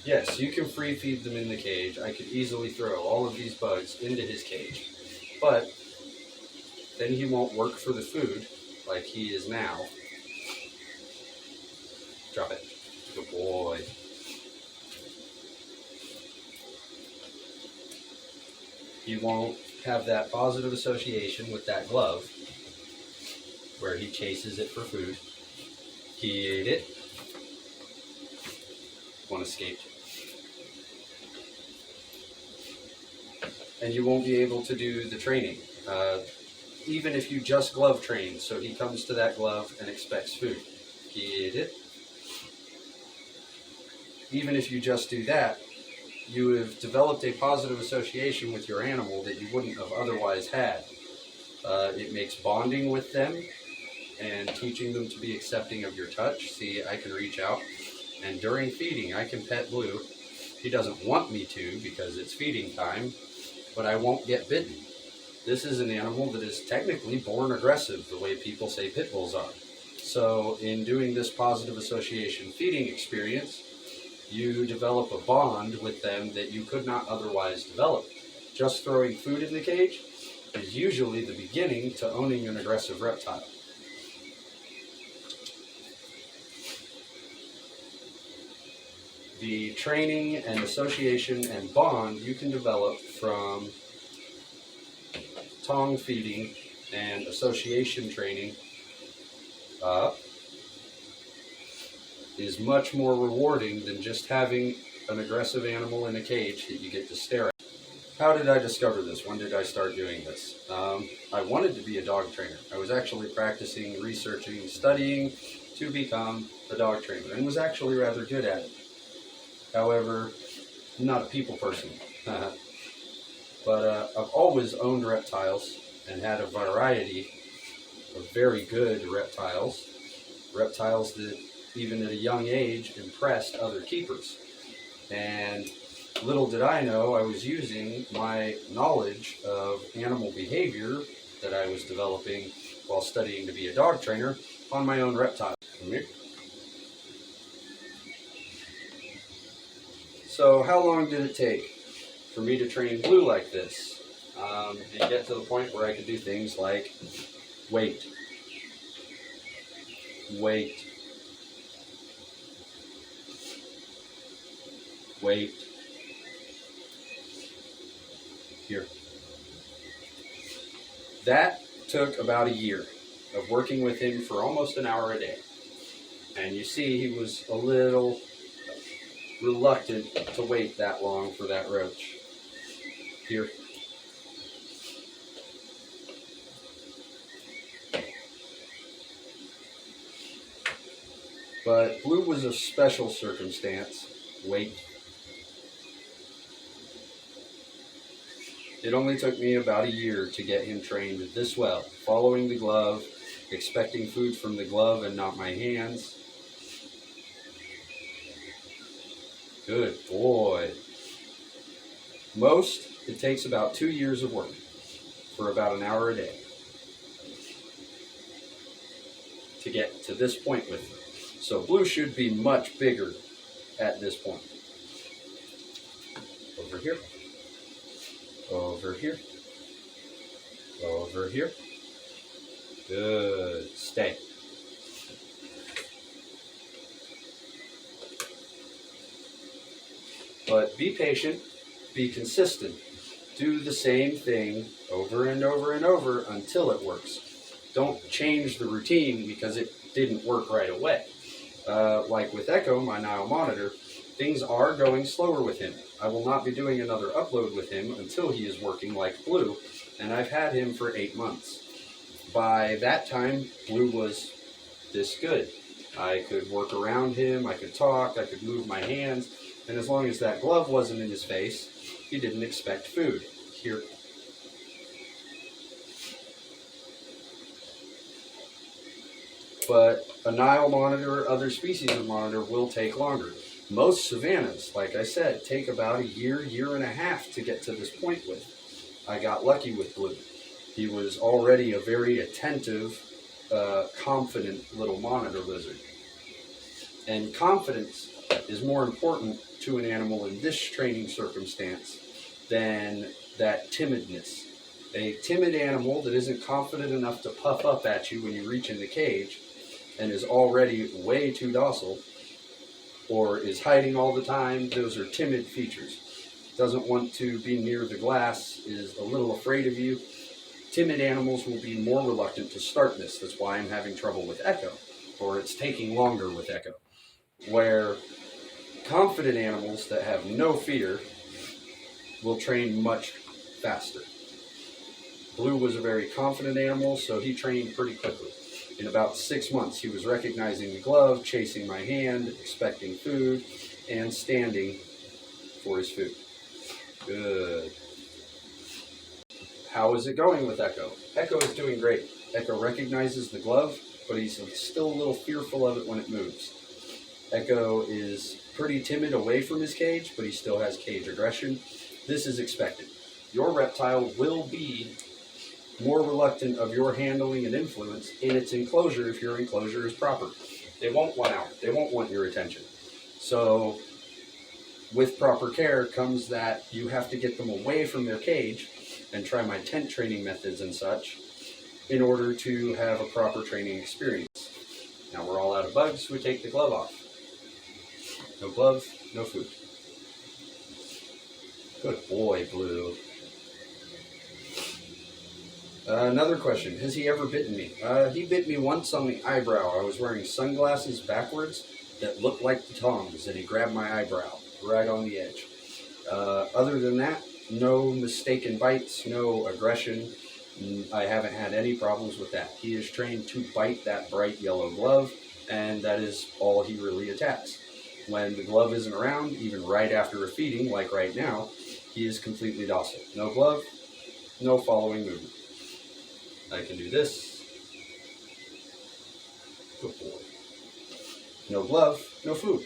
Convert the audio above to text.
Yes, you can free feed them in the cage. I could easily throw all of these bugs into his cage. But then he won't work for the food like he is now. Drop it. Good boy. He won't have that positive association with that glove where he chases it for food. He ate it. One escaped. And you won't be able to do the training. Even if you just glove train, so he comes to that glove and expects food. He ate it. Even if you just do that, you have developed a positive association with your animal that you wouldn't have otherwise had. It makes bonding with them and teaching them to be accepting of your touch. See, I can reach out, and during feeding, I can pet Blue. He doesn't want me to because it's feeding time, but I won't get bitten. This is an animal that is technically born aggressive, the way people say pit bulls are. So in doing this positive association feeding experience, you develop a bond with them that you could not otherwise develop. Just throwing food in the cage is usually the beginning to owning an aggressive reptile. The training and association and bond you can develop from tongue feeding and association training is much more rewarding than just having an aggressive animal in a cage that you get to stare at. How did I discover this? When did I start doing this? I wanted to be a dog trainer. I was actually practicing, researching, studying to become a dog trainer, and was actually rather good at it. However, I'm not a people person. But I've always owned reptiles and had a variety of very good reptiles. Reptiles that, even at a young age, impressed other keepers. And little did I know I was using my knowledge of animal behavior that I was developing while studying to be a dog trainer on my own reptiles. Come here. So how long did it take for me to train Blue like this? And get to the point where I could do things like wait, wait, wait, here. That took about a year of working with him for almost an hour a day. And you see he was a little reluctant to wait that long for that roach. Here. But Blue was a special circumstance. Wait. It only took me about a year to get him trained this well, following the glove, expecting food from the glove and not my hands. Good boy. Most, it takes about 2 years of work for about an hour a day to get to this point with him. So Blue should be much bigger at this point. Over here. Over here. Over here. Good. Stay. But be patient, be consistent. Do the same thing over and over and over until it works. Don't change the routine because it didn't work right away. Like with Echo, my Nile monitor, things are going slower with him. I will not be doing another upload with him until he is working like Blue, and I've had him for 8 months. By that time, Blue was this good. I could work around him, I could talk, I could move my hands, and as long as that glove wasn't in his face, he didn't expect food. Here. But a Nile monitor or other species of monitor will take longer. Most Savannahs, like I said, take about a year, year and a half to get to this point with. I got lucky with Blue. He was already a very attentive, confident little monitor lizard. And confidence is more important to an animal in this training circumstance than that timidness. A timid animal that isn't confident enough to puff up at you when you reach in the cage and is already way too docile, or is hiding all the time, those are timid features. Doesn't want to be near the glass, is a little afraid of you. Timid animals will be more reluctant to start this. That's why I'm having trouble with Echo, or it's taking longer with Echo. Where confident animals that have no fear will train much faster. Blue was a very confident animal, so he trained pretty quickly. In about 6 months, he was recognizing the glove, chasing my hand, expecting food, and standing for his food. Good. How is it going with Echo? Echo is doing great. Echo recognizes the glove, but he's still a little fearful of it when it moves. Echo is pretty timid away from his cage, but he still has cage aggression. This is expected. Your reptile will be more reluctant of your handling and influence in its enclosure if your enclosure is proper. They won't want out. They won't want your attention. So with proper care comes that you have to get them away from their cage and try my tent training methods and such in order to have a proper training experience. Now we're all out of bugs, we take the glove off. No glove, no food. Good boy, Blue. Another question, has he ever bitten me? He bit me once on the eyebrow. I was wearing sunglasses backwards that looked like the tongs, and he grabbed my eyebrow right on the edge. Other than that, no mistaken bites, no aggression. I haven't had any problems with that. He is trained to bite that bright yellow glove, and that is all he really attacks. When the glove isn't around, even right after a feeding, like right now, he is completely docile. No glove, no following movement. I can do this. Good boy. No glove, no food.